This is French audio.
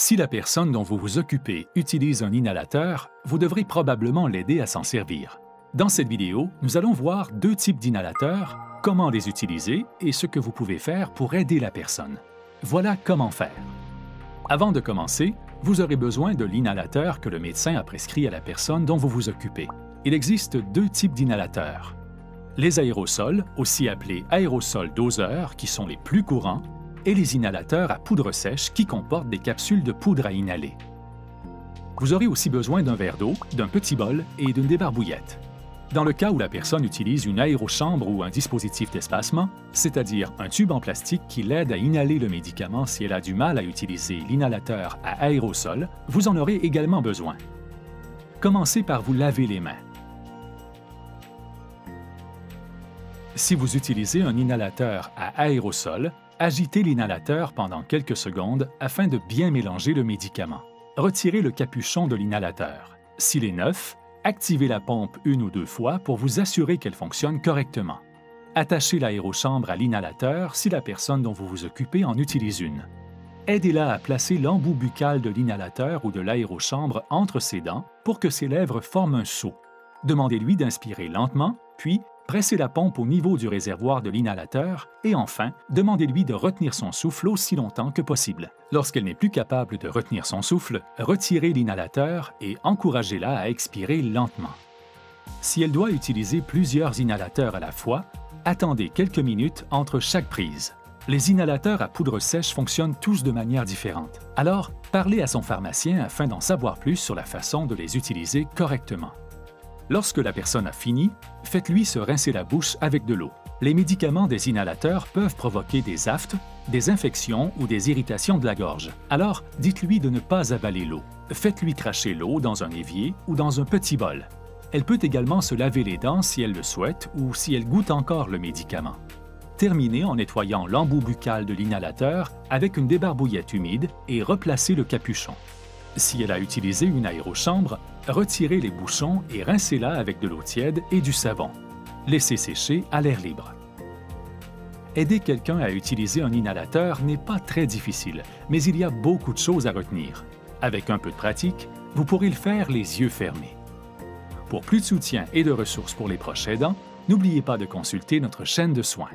Si la personne dont vous vous occupez utilise un inhalateur, vous devrez probablement l'aider à s'en servir. Dans cette vidéo, nous allons voir deux types d'inhalateurs, comment les utiliser et ce que vous pouvez faire pour aider la personne. Voilà comment faire. Avant de commencer, vous aurez besoin de l'inhalateur que le médecin a prescrit à la personne dont vous vous occupez. Il existe deux types d'inhalateurs. Les aérosols, aussi appelés aérosols doseurs, qui sont les plus courants, et les inhalateurs à poudre sèche qui comportent des capsules de poudre à inhaler. Vous aurez aussi besoin d'un verre d'eau, d'un petit bol et d'une débarbouillette. Dans le cas où la personne utilise une aérochambre ou un dispositif d'espacement, c'est-à-dire un tube en plastique qui l'aide à inhaler le médicament si elle a du mal à utiliser l'inhalateur à aérosol, vous en aurez également besoin. Commencez par vous laver les mains. Si vous utilisez un inhalateur à aérosol, agitez l'inhalateur pendant quelques secondes afin de bien mélanger le médicament. Retirez le capuchon de l'inhalateur. S'il est neuf, activez la pompe une ou deux fois pour vous assurer qu'elle fonctionne correctement. Attachez l'aérochambre à l'inhalateur si la personne dont vous vous occupez en utilise une. Aidez-la à placer l'embout buccal de l'inhalateur ou de l'aérochambre entre ses dents pour que ses lèvres forment un seau. Demandez-lui d'inspirer lentement, puis pressez la pompe au niveau du réservoir de l'inhalateur et enfin, demandez-lui de retenir son souffle aussi longtemps que possible. Lorsqu'elle n'est plus capable de retenir son souffle, retirez l'inhalateur et encouragez-la à expirer lentement. Si elle doit utiliser plusieurs inhalateurs à la fois, attendez quelques minutes entre chaque prise. Les inhalateurs à poudre sèche fonctionnent tous de manière différente. Alors, parlez à son pharmacien afin d'en savoir plus sur la façon de les utiliser correctement. Lorsque la personne a fini, faites-lui se rincer la bouche avec de l'eau. Les médicaments des inhalateurs peuvent provoquer des aphtes, des infections ou des irritations de la gorge. Alors, dites-lui de ne pas avaler l'eau. Faites-lui cracher l'eau dans un évier ou dans un petit bol. Elle peut également se laver les dents si elle le souhaite ou si elle goûte encore le médicament. Terminez en nettoyant l'embout buccal de l'inhalateur avec une débarbouillette humide et replacez le capuchon. Si elle a utilisé une aérochambre, retirez les bouchons et rincez-la avec de l'eau tiède et du savon. Laissez sécher à l'air libre. Aider quelqu'un à utiliser un inhalateur n'est pas très difficile, mais il y a beaucoup de choses à retenir. Avec un peu de pratique, vous pourrez le faire les yeux fermés. Pour plus de soutien et de ressources pour les proches aidants, n'oubliez pas de consulter notre chaîne de soins.